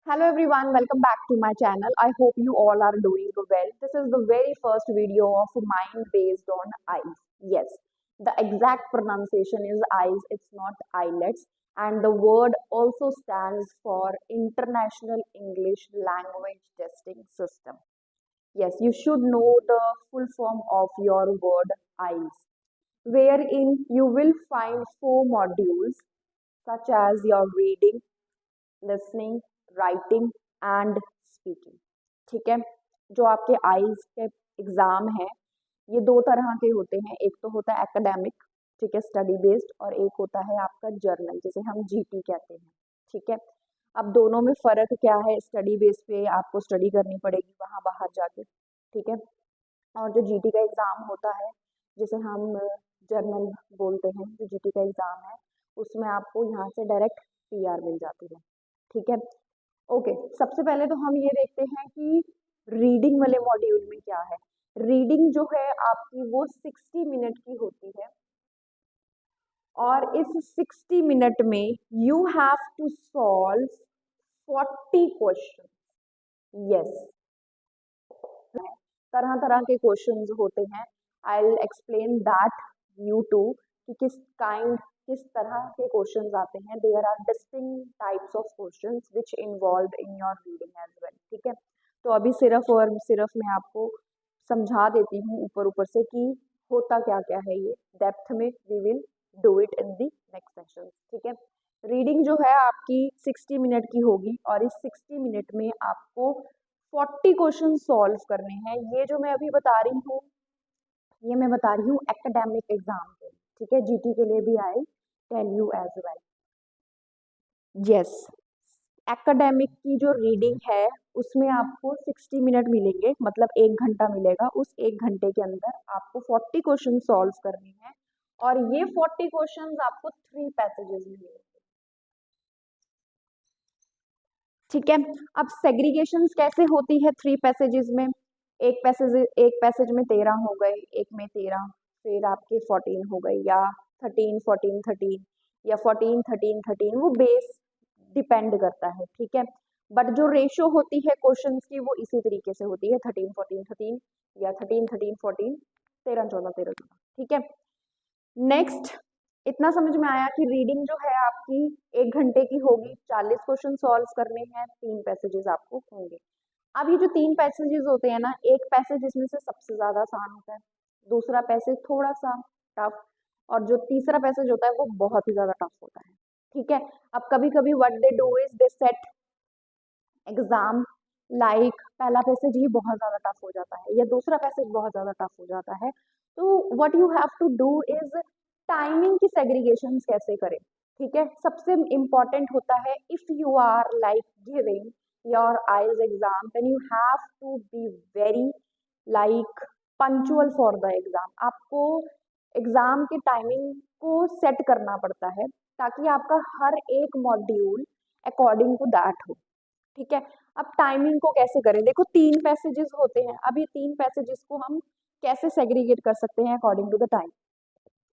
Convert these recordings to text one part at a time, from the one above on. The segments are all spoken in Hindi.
Hello everyone, welcome back to my channel. I hope you all are doing well. This is the very first video of mind based on eyes. Yes, the exact pronunciation is eyes, it's not eyelets. And the word also stands for International English Language Testing System. Yes, you should know the full form of your word eyes, wherein you will find four modules such as your reading, listening, writing and speaking. ठीक है, जो आपके आईज के एग्जाम है ये दो तरह के होते हैं। एक तो होता है एकेडमिक, ठीक है, स्टडी बेस्ड, और एक होता है आपका जर्नल जिसे हम जीटी कहते हैं। ठीक है, अब दोनों में फर्क क्या है? स्टडी बेस पे आपको स्टडी करनी पड़ेगी वहाँ बाहर जाके, ठीक है, और जो जीटी का एग्ज़ाम होता है जिसे हम जर्नल बोलते हैं, जो जीटी का एग्ज़ाम है उसमें आपको यहाँ से डायरेक्ट पीआर मिल जाती है। ठीक है, ओके, सबसे पहले तो हम ये देखते हैं कि रीडिंग वाले मॉड्यूल में क्या है। रीडिंग जो है आपकी वो 60 मिनट की होती है, और इस 60 मिनट में you have to solve 40 question. Yes, तरह तरह के क्वेश्चंस होते हैं। I will explain that you too कि किस तरह के क्वेश्चंस आते हैं। There are distinct types of questions which involve in your reading as well. ठीक है, तो अभी सिर्फ मैं आपको समझा देती हूँ ऊपर ऊपर से कि होता क्या क्या है। ये डेप्थ में we will do it in the next session. ठीक है, रीडिंग जो है आपकी 60 मिनट की होगी, और इस 60 मिनट में आपको 40 क्वेश्चन सॉल्व करने हैं। ये जो मैं अभी बता रही हूँ ये मैं बता रही हूँ एकेडमिक एग्जाम के, ठीक है, जीटी के लिए भी I tell you as well. Yes, academic की जो रीडिंग है उसमें आपको 60 मिनट मिलेंगे, मतलब 1 घंटा मिलेगा। उस 1 घंटे के अंदर आपको 40 क्वेश्चन सॉल्व करने हैं, और ये 40 क्वेश्चन आपको 3 पैसेजेस में मिलेंगे। ठीक है, अब सेग्रीगेशंस कैसे होती है 3 पैसेजेस में? एक पैसेज में 13 हो गए, एक में 13, फिर आपके 14 हो गए, या 13 14 13, या 14 13 13, वो बेस डिपेंड करता है। ठीक है, बट जो रेशो होती है क्वेश्चंस की वो इसी तरीके से होती है, 13 14 13, या 13 13 14, 13 14 13 14। ठीक है, नेक्स्ट, इतना समझ में आया कि रीडिंग जो है आपकी 1 घंटे की होगी, 40 क्वेश्चन सॉल्व करने हैं, 3 पैसेजेस आपको होंगे। अब ये जो 3 पैसेजेस होते हैं ना, एक पैसेज इसमें से सबसे ज्यादा आसान होता है, दूसरा पैसेज थोड़ा सा टफ, और जो तीसरा पैसेज होता है वो बहुत ही ज्यादा टफ होता है। ठीक है, अब कभी कभी what they do is they set exam like पहला पैसेज ही बहुत ज्यादा टफ हो जाता है, या दूसरा पैसेज बहुत ज्यादा टफ हो जाता है, तो what you have to do is timing की सेग्रीगेशन कैसे करें। ठीक है, सबसे इम्पॉर्टेंट होता है if you are like giving your आईज exam then you have to be very like punctual for the exam. आपको एग्जाम के टाइमिंग को सेट करना पड़ता है ताकि आपका हर एक मॉड्यूल अकॉर्डिंग टू दैट हो। ठीक है, अब टाइमिंग को कैसे करें? देखो 3 पैसेजेस होते हैं, अब ये 3 पैसेजेस को हम कैसे सेग्रीगेट कर सकते हैं अकॉर्डिंग टू द टाइम।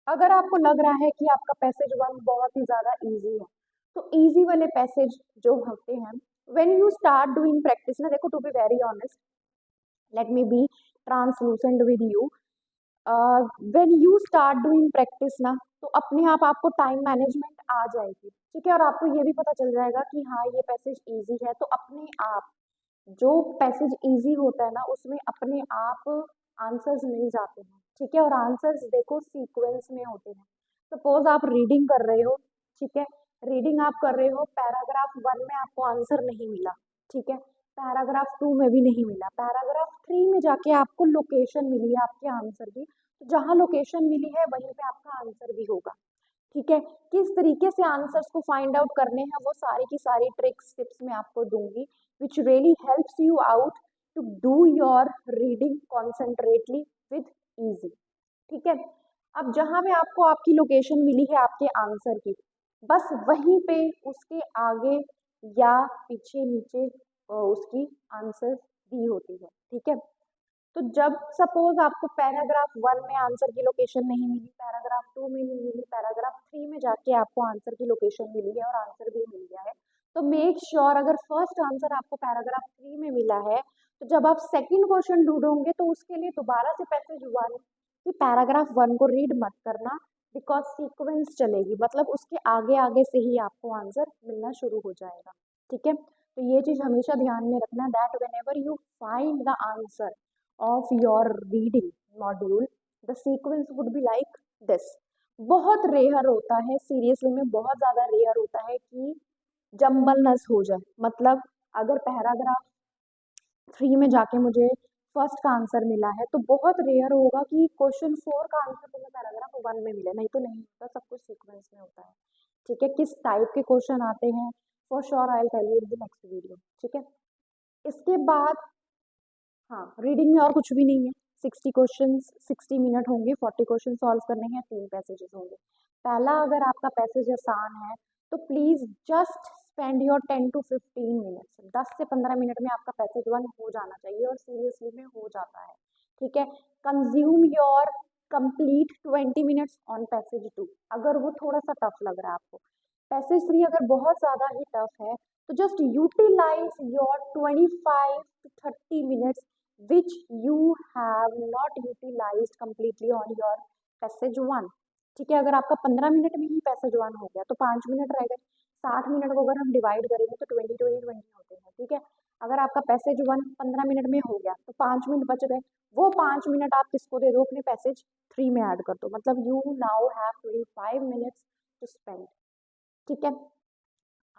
अगर आपको लग रहा है कि आपका पैसेज 1 बहुत ही ज्यादा इजी है, तो इजी वाले पैसेज जो होते हैं, when you start doing practice ना, देखो to be very honest, let me be translucent with you, when you start doing practice ना, तो अपने आप आपको टाइम मैनेजमेंट आ जाएगी। ठीक है, और आपको ये भी पता चल जाएगा कि हाँ ये पैसेज इजी है, तो अपने आप जो पैसेज इजी होता है ना उसमें अपने आप आंसर्स मिल जाते हैं। ठीक है, और आंसर्स देखो सीक्वेंस में होते हैं। सपोज आप रीडिंग कर रहे हो, ठीक है, रीडिंग आप कर रहे हो, पैराग्राफ 1 में आपको आंसर नहीं मिला, ठीक है, पैराग्राफ 2 में भी नहीं मिला, पैराग्राफ 3 में जाके आपको लोकेशन मिली है आपके आंसर की, तो जहाँ लोकेशन मिली है वहीं पे आपका आंसर भी होगा। ठीक है, किस तरीके से आंसर्स को फाइंड आउट करने हैं वो सारी की सारी ट्रिक्स टिप्स मैं आपको दूंगी, which really helps you out to do your reading concentratedly with easy. ठीक है, अब जहाँ पे आपको आपकी लोकेशन मिली है आपके आंसर की, बस वहीं पे उसके आगे या पीछे नीचे उसकी आंसर दी होती है। ठीक है, तो जब सपोज आपको पैराग्राफ 1 में आंसर की लोकेशन नहीं मिली, पैराग्राफ 2 में नहीं मिली, पैराग्राफ 3 में जाके आपको आंसर की लोकेशन मिली है और आंसर भी मिल गया है, तो मेक श्योर अगर फर्स्ट आंसर आपको पैराग्राफ 3 में मिला है तो जब आप सेकंड क्वेश्चन ढूंढोगे तो उसके लिए दोबारा से पैसेज 1 कि पैराग्राफ 1 को रीड मत करना, बिकॉज सीक्वेंस चलेगी, मतलब उसके आगे आगे से ही आपको आंसर मिलना शुरू हो जाएगा। ठीक है, तो ये चीज हमेशा ध्यान में रखना that whenever you find the answer of your reading module the sequence would be like this. बहुत रेयर होता है, सीरियसली में बहुत ज्यादा रेयर होता है कि जम्बलनेस हो जाए, मतलब अगर पैराग्राफ 3 में जाके मुझे फर्स्ट का आंसर मिला है तो बहुत रेयर होगा कि क्वेश्चन 4 का आंसर मुझे पैराग्राफ 1 में मिले, नहीं तो नहीं होता, सब कुछ सीक्वेंस में होता है। ठीक है, किस टाइप के क्वेश्चन आते हैं for sure I will tell you in the next video. ठीक है, इसके बाद हाँ रीडिंग में और कुछ भी नहीं है, 60 क्वेश्चन 60 मिनट होंगे, 40 क्वेश्चन सॉल्व करने हैं, 3 पैसेजेस होंगे। पहला अगर आपका पैसेज आसान है तो please just spend your 10 to 15 minutes, 10 से 15 मिनट में आपका पैसेज 1 हो जाना चाहिए और सीरियसली में हो जाता है। ठीक है, consume your complete 20 minutes on passage 2 अगर वो थोड़ा सा टफ लग रहा है आपको। पैसेज 3 अगर बहुत ज़्यादा ही टफ है तो just utilise your 25 to 30 minutes which you have not utilized completely on your passage 1। ठीक है, अगर आपका 15 मिनट में ही पैसेज 1 हो गया तो 5 मिनट रह गए, 60 मिनट को अगर हम डिवाइड करेंगे तो 20 20 20 होते हैं। ठीक है, अगर आपका पैसेज 1 15 मिनट में हो गया तो 5 मिनट बच गए, वो 5 मिनट आप किसको दे दो, अपने पैसेज 3 में ऐड कर दो, मतलब you now have 25 minutes to spend. ठीक है,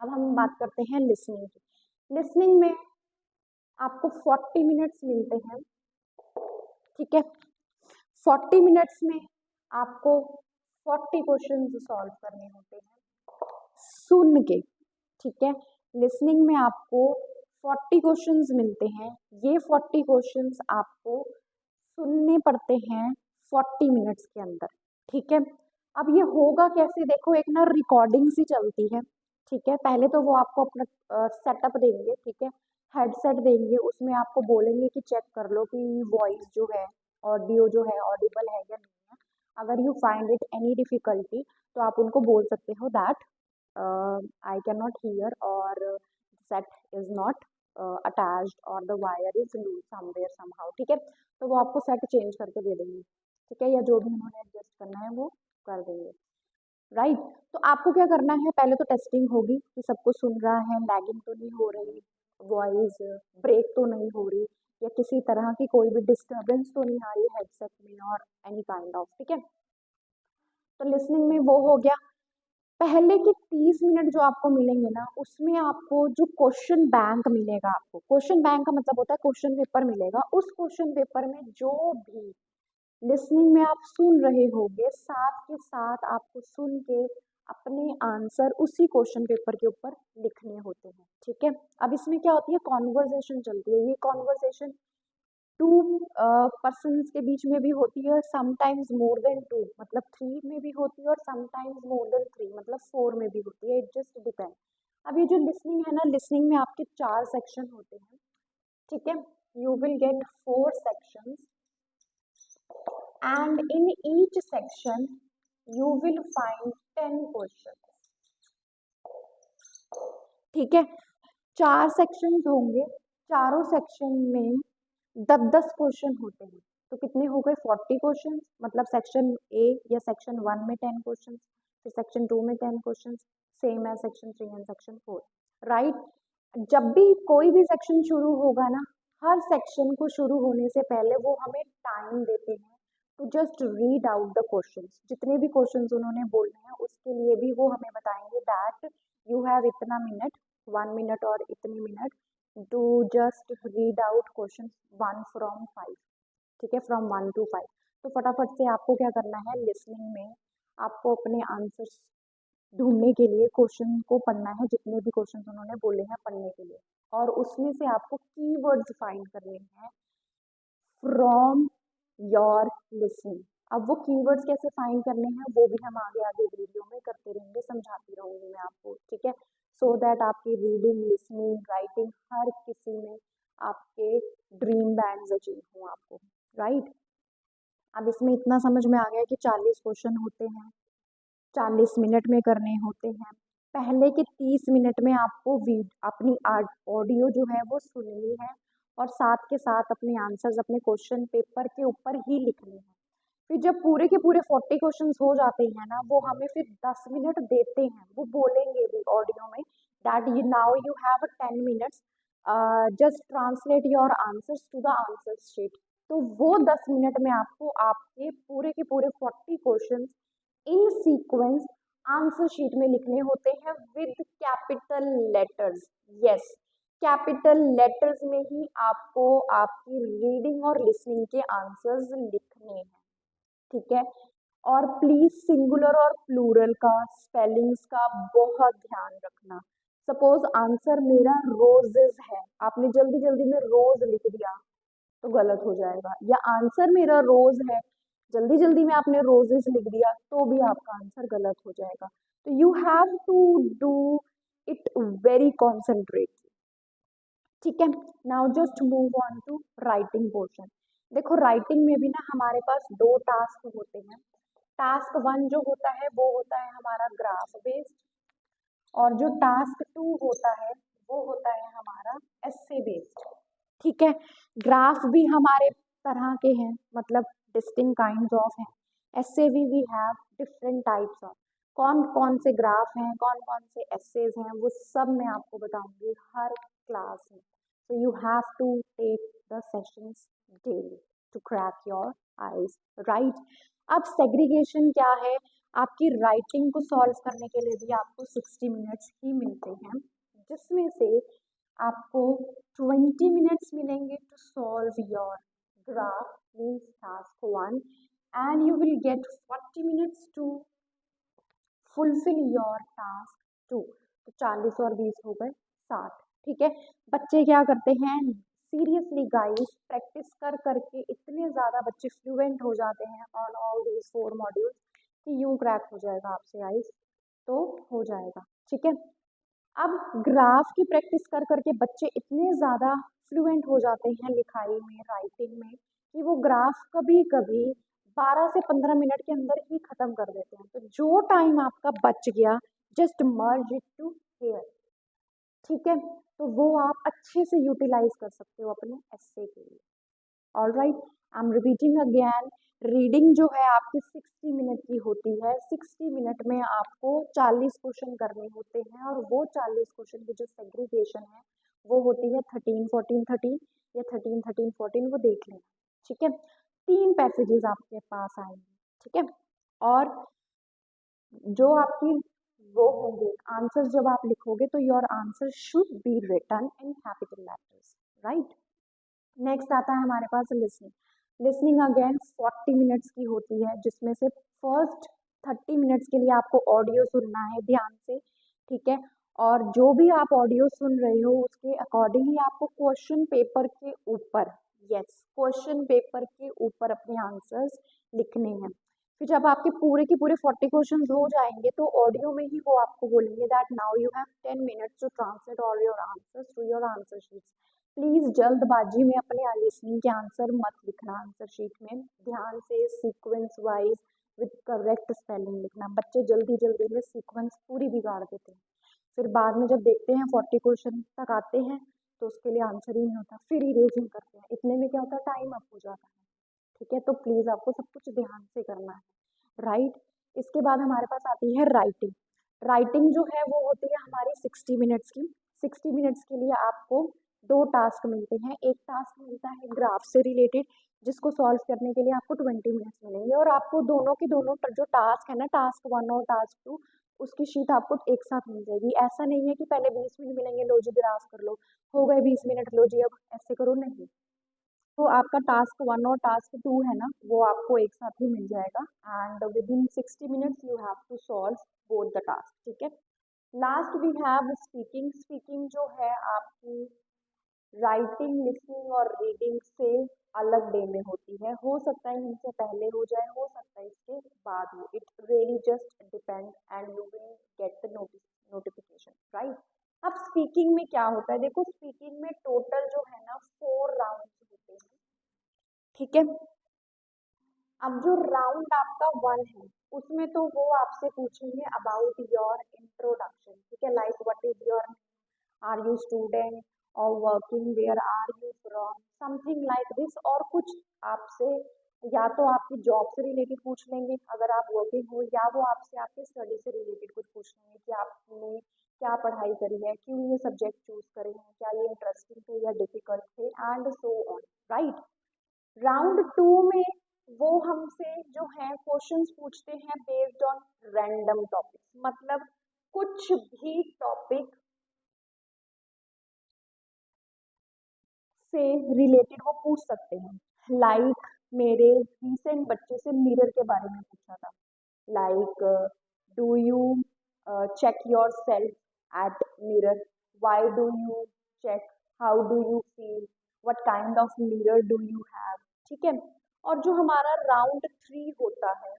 अब हम बात करते हैं लिसनिंग की। लिसनिंग में आपको 40 मिनट्स मिलते हैं। ठीक है, 40 मिनट्स में आपको 40 क्वेश्चन सॉल्व करने होते हैं सुन के। ठीक है, लिसनिंग में आपको 40 क्वेश्चंस मिलते हैं, ये 40 क्वेश्चंस आपको सुनने पड़ते हैं 40 मिनट्स के अंदर। ठीक है, अब ये होगा कैसे, देखो एक ना रिकॉर्डिंग सी चलती है। ठीक है, पहले तो वो आपको अपना सेटअप देंगे, ठीक है, हेडसेट देंगे, उसमें आपको बोलेंगे कि चेक कर लो कि वॉइस जो है, ऑडियो जो है ऑडिबल है या नहीं है। अगर you find it any difficulty तो आप उनको बोल सकते हो that I can not hear or set is not attached or the wire is loose somewhere somehow. ठीक है, तो वो आपको सेट चेंज करके दे देंगे। ठीक है, या जो भी उन्होंने एडजस्ट करना है वो कर देंगे। राइट, तो आपको क्या करना है, पहले तो टेस्टिंग होगी कि सब कुछ सुन रहा है, लैगिंग तो नहीं हो रही, वॉइस ब्रेक तो नहीं हो रही, या किसी तरह की कोई भी डिस्टर्बेंस तो नहीं आ रही हेडसेट में और एनी काइंड ऑफ। ठीक है, तो लिसनिंग में वो हो गया। पहले के 30 मिनट जो आपको मिलेंगे ना, उसमें आपको जो क्वेश्चन बैंक मिलेगा, आपको क्वेश्चन बैंक का मतलब होता है क्वेश्चन पेपर मिलेगा, उस क्वेश्चन पेपर में जो भी लिसनिंग में आप सुन रहे होगे साथ के साथ आपको सुन के अपने आंसर उसी क्वेश्चन पेपर के ऊपर लिखने होते हैं। ठीक है, अब इसमें क्या होती है, कॉन्वर्जेशन चलती है, ये कॉन्वर्जेशन 2 पर्सन्स के बीच में भी होती है, समटाइम्स मोर देन 2 मतलब 3 में भी होती है और समटाइम्स मोर देन 3 मतलब 4 में भी होती है, इट जस्ट डिपेंड। अब ये जो लिसनिंग है ना, लिसनिंग में आपके 4 सेक्शन होते हैं। ठीक है, you will gate 4 sections and in each section you will find 10 questions। ठीक है, 4 सेक्शंस होंगे, चारों सेक्शन में 10-10 क्वेश्चन होते हैं, तो कितने हो गए 40 क्वेश्चन, मतलब सेक्शन ए या सेक्शन 1 में 10 क्वेश्चन, फिर सेक्शन 2 में 10 क्वेश्चन, सेम है सेक्शन 3 एंड सेक्शन 4। राइट, जब भी कोई भी सेक्शन शुरू होगा ना, हर सेक्शन को शुरू होने से पहले वो हमें टाइम देते हैं to just read out the questions, जितने भी क्वेश्चंस उन्होंने बोलने हैं उसके लिए भी वो हमें बताएंगे दैट यू हैव इतना मिनट, 1 मिनट और इतने minute to just read out question 1 from 5। ठीक है, फ्रॉम 1 to 5। तो फटाफट से आपको क्या करना है, लिसनिंग में आपको अपने आंसर्स ढूंढने के लिए क्वेश्चन को पढ़ना है, जितने भी क्वेश्चन उन्होंने बोले हैं पढ़ने के लिए, और उसमें से आपको कीवर्ड्स फाइंड करने हैं फ्रॉम योर लिसनिंग। अब वो कीवर्ड्स कैसे फाइंड करने हैं वो भी हम आगे आगे वीडियो में करते रहेंगे, समझाती रहूंगी मैं आपको। ठीक है, सो दैट आपकी रीडिंग लिसनिंग राइटिंग हर किसी में आपके ड्रीम बैंड्स अचीव हों आपको। राइट, अब इसमें इतना समझ में आ गया कि 40 क्वेश्चन होते हैं, 40 मिनट में करने होते हैं। पहले के 30 मिनट में आपको अपनी ऑडियो जो है वो सुननी है और साथ के साथ अपने आंसर्स अपने क्वेश्चन पेपर के ऊपर ही लिखने हैं। फिर जब पूरे के पूरे 40 क्वेश्चंस हो जाते हैं ना, वो हमें फिर 10 मिनट देते हैं, वो बोलेंगे भी ऑडियो में that you now you have 10 minutes, just translate your answers to the answer sheet. तो वो 10 मिनट में आपको आपके पूरे के पूरे 40 questions in sequence answer sheet में लिखने होते हैं with capital letters. Yes, capital letters में ही आपको आपकी रीडिंग और लिसनिंग के आंसर्स लिखने हैं, ठीक है। और प्लीज सिंगुलर और प्लूरल का स्पेलिंग्स का बहुत ध्यान रखना। सपोज आंसर मेरा रोजेस है, आपने जल्दी जल्दी में रोज लिख दिया तो गलत हो जाएगा, या आंसर मेरा रोज है, जल्दी जल्दी में आपने रोजेस लिख दिया तो भी आपका आंसर गलत हो जाएगा। तो you have to do it very concentrate, ठीक है। Now just move on to writing portion. देखो राइटिंग में भी ना हमारे पास दो टास्क होते हैं। टास्क 1 जो होता है वो होता है हमारा ग्राफ बेस्ड, और जो टास्क 2 होता है वो होता है हमारा एस्से बेस्ड, ठीक है। ग्राफ भी हमारे तरह के हैं, मतलब डिस्टिंक्ट काइंड्स ऑफ हैं। एस्से भी we have different types of. कौन कौन से ग्राफ हैं, कौन कौन से एस्सेज हैं, वो सब मैं आपको बताऊंगी हर क्लास में। So you have to take the sessions daily to crack your eyes, right? अब सेग्रीगेशन क्या है? आपकी राइटिंग को सॉल्व करने के लिए भी आपको 60 मिनट्स ही मिलते हैं, जिसमें से आपको 20 मिनट्स मिलेंगे to solve your graph means task 1, and you will get 40 minutes to fulfil your task 2। तो 40 और 20 हो गए 60, ठीक है। बच्चे क्या करते हैं, सीरियसली गाइस, प्रैक्टिस कर करके इतने ज़्यादा बच्चे फ्लुएंट हो जाते हैं ऑन ऑल दीज 4 मॉड्यूल्स कि यूं क्रैक हो जाएगा आपसे गाइस, तो हो जाएगा, ठीक है। अब ग्राफ की प्रैक्टिस कर करके बच्चे इतने ज़्यादा फ्लुएंट हो जाते हैं लिखाई में, राइटिंग में, कि वो ग्राफ कभी कभी 12 से 15 मिनट के अंदर ही खत्म कर देते हैं। तो जो टाइम आपका बच गया, just merge it to here, ठीक है। तो वो आप अच्छे से यूटिलाइज कर सकते हो अपने एस्से के लिए। All right, I am repeating again, reading जो है आपकी 60 मिनट की होती है। 60 मिनट में आपको 40 क्वेश्चन करने होते हैं, और वो 40 क्वेश्चन की जो सेग्रीगेशन है वो होती है 13 14 13 या 13 13 14, वो देख लेना, ठीक है। 3 पैसेजेस आपके पास आएंगे, ठीक है। और जो आपकी वो होंगे आंसर, जब आप लिखोगे तो your answer should be written in capital letters, right. Next आता है हमारे पास लिसनिंग। लिसनिंग अगेन 40 मिनट्स की होती है, जिसमें से फर्स्ट 30 मिनट्स के लिए आपको ऑडियो सुनना है ध्यान से, ठीक है। और जो भी आप ऑडियो सुन रहे हो उसके अकॉर्डिंगली आपको क्वेश्चन पेपर के ऊपर, यस, क्वेश्चन पेपर के ऊपर अपने आंसर्स लिखने हैं। फिर जब आपके पूरे के पूरे 40 क्वेश्चन हो जाएंगे तो ऑडियो में ही वो आपको बोलेंगे that now you have 10 minutes to translate all your answers to your answer sheets. Please जल्दबाजी में अपने लिसनिंग के आंसर मत लिखना आंसर शीट में, ध्यान से sequence wise with correct spelling लिखना। बच्चे जल्दी जल्दी में सीक्वेंस पूरी बिगाड़ देते हैं, फिर बाद में जब देखते हैं 40 क्वेश्चन तक आते हैं तो उसके लिए आंसर ही नहीं होता, फिर इरेजिंग करते हैं, इतने में क्या होता है, टाइम अप हो जाता है, ठीक है। तो प्लीज आपको सब कुछ ध्यान से करना है, राइट। इसके बाद हमारे पास आती है राइटिंग। राइटिंग जो है वो होती है हमारी 60 मिनट्स की। 60 मिनट्स के लिए आपको 2 टास्क मिलते हैं। एक टास्क मिलता है ग्राफ से रिलेटेड, जिसको सॉल्व करने के लिए आपको 20 मिनट्स मिलेंगे, और आपको दोनों के दोनों जो टास्क है ना, टास्क 1 और टास्क 2, उसकी शीट आपको एक साथ मिल जाएगी। ऐसा नहीं है कि पहले 20 मिनट मिलेंगे, लो जी ग्राफ कर लो, हो गए 20 मिनट, लो जी अब ऐसे करो, नहीं। तो आपका टास्क 1 और टास्क 2 है ना, वो आपको एक साथ ही मिल जाएगा, and within 60 minutes you have to solve both the task, ठीक है। Last we have speaking. Speaking जो है आपकी राइटिंग, लिसनिंग और रीडिंग से अलग डे में होती है। हो सकता है इनसे पहले हो जाए, हो सकता है इसके बाद हो, it really just depend, and you will get the notification, right. अब स्पीकिंग में क्या होता है, देखो स्पीकिंग में टोटल जो है ना 4 राउंड होते हैं, ठीक है। अब जो राउंड आपका 1 है उसमें तो वो आपसे पूछेंगे अबाउट योर इंट्रोडक्शन, ठीक है, like what is your, are you student और working, where are you from, something like this. और कुछ आपसे या तो आपकी जॉब से रिलेटेड पूछ लेंगे अगर आप वर्किंग हो, या वो आपसे आपके स्टडी से रिलेटेड कुछ पूछ लेंगे कि आपने क्या पढ़ाई करी है, क्यों ये सब्जेक्ट चूज करे हैं, क्या ये इंटरेस्टिंग थे या डिफिकल्ट थे, and so on, right. Round 2 में वो हमसे जो है क्वेश्चंस पूछते हैं बेस्ड ऑन रैंडम टॉपिक्स, मतलब कुछ भी टॉपिक से रिलेटेड वो पूछ सकते हैं। लाइक मेरे रिसेंट बच्चे से मिरर के बारे में पूछा था, like do you check yourself at mirror, why do you check, how do you feel, what kind of mirror do you have, ठीक है। और जो हमारा राउंड 3 होता है,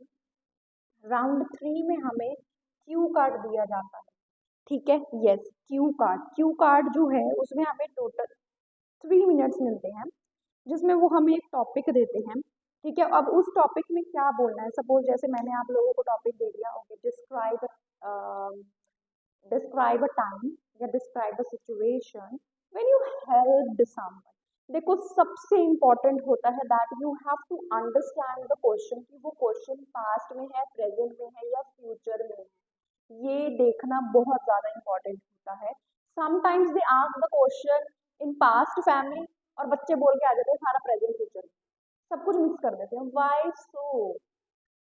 राउंड 3 में हमें क्यू कार्ड दिया जाता है, ठीक है, yes Q card. Q card जो है उसमें हमें टोटल 3 मिनट्स मिलते हैं, जिसमें वो हमें एक टॉपिक देते हैं, ठीक है। अब उस टॉपिक में क्या बोलना है, सपोज जैसे मैंने आप लोगों को टॉपिक दे दिया, ओके, डिस्क्राइब अ टाइम या describe a situation when you helped someone. देखो सबसे इंपॉर्टेंट होता है that you have to understand the question, कि वो क्वेश्चन पास्ट में है, प्रेजेंट में है या फ्यूचर में है, ये देखना बहुत ज्यादा इंपॉर्टेंट होता है। Sometimes they ask the question in past family और बच्चे बोल के आ जाते हैं सारा प्रेजेंट फ्यूचर, सब कुछ मिक्स कर देते हैं, why so?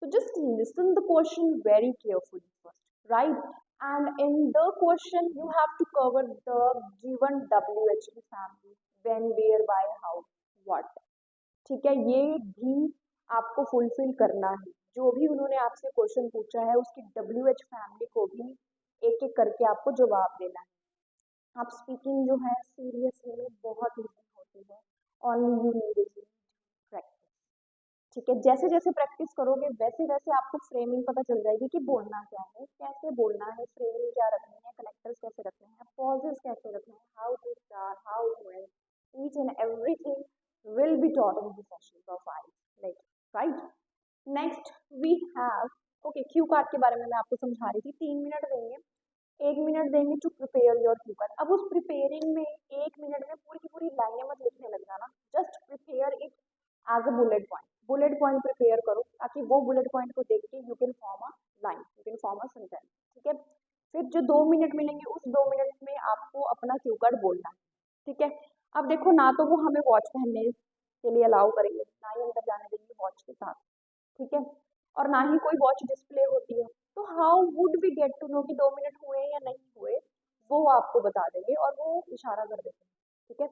So just listen the question very carefully first, right? And in the question, you have to cover the given WHP family, when, where, why, how, what. ठीक है, ये भी आपको फुलफिल करना है। जो भी उन्होंने आपसे क्वेश्चन पूछा है उसकी WH फैमिली को भी एक एक करके आपको जवाब देना है। आप स्पीकिंग जो है सीरियसली में बहुत इजी होती है, ओनली यू नीड प्रैक्टिस, ठीक है। जैसे जैसे प्रैक्टिस करोगे वैसे वैसे आपको फ्रेमिंग पता चल जाएगी कि बोलना क्या है, कैसे बोलना है, फ्रेमिंग क्या रखनी है, कनेक्टर्स कैसे रखने हैं, पॉजेस कैसे रखने हैं, how to start, how to end, each and everything will be taught in the session of I, like, right. Next we have, okay, cue card के बारे में मैं आपको समझा रही थी। 3 मिनट देंगे, 1 मिनट देंगे to prepare your cue card. अब उस प्रिपेयरिंग में 1 मिनट में पूरी की पूरी लाइनें मत लिखने लग जाना, just prepare it as a bullet point, bullet point prepare करो ताकि वो बुलेट पॉइंट को देख के you can form a line, you can form a sentence, ठीक है। फिर जो 2 मिनट मिलेंगे उस 2 मिनट में आपको अपना क्यू कार्ड बोलना है, ठीक है। अब देखो ना तो वो हमें वॉच पहनने के लिए अलाउ करेंगे, ना ही अंदर जाने देंगे वॉच के साथ, ठीक है, और ना ही कोई वॉच डिस्प्ले होती है। तो how would we get to know कि 2 मिनट हुए या नहीं हुए, वो आपको बता देंगे और वो इशारा कर देते हैं, ठीक है।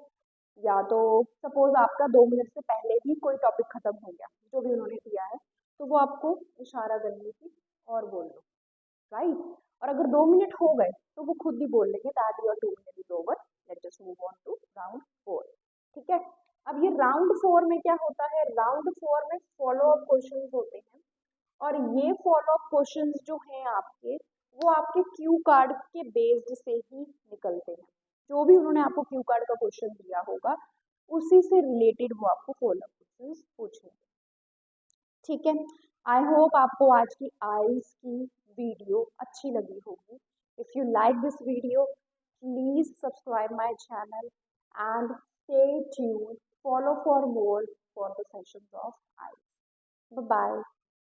या तो सपोज आपका 2 मिनट से पहले ही कोई टॉपिक खत्म हो गया जो भी उन्होंने दिया है, तो वो आपको इशारा करेंगे कि और बोल लो, राइट। और अगर 2 मिनट हो गए तो वो खुद ही बोल लेंगे that your 2 minute is over, let's just move on to round 4, ठीक है। अब ये राउंड 4 में क्या होता है, राउंड 4 में फॉलो अप क्वेश्चन होते हैं, और ये फॉलो अप क्वेश्चंस जो हैं आपके, वो आपके क्यू कार्ड के बेस्ड से ही निकलते हैं। जो भी उन्होंने आपको क्यू कार्ड का क्वेश्चन दिया होगा उसी से रिलेटेड वो आपको फॉलो अप क्वेश्चंस पूछेंगे, ठीक है। आई होप आपको आज की आइल्स की वीडियो अच्छी लगी होगी। If you like this video please subscribe my channel and stay tuned, follow for more for the sessions of IELTS. Bye bye.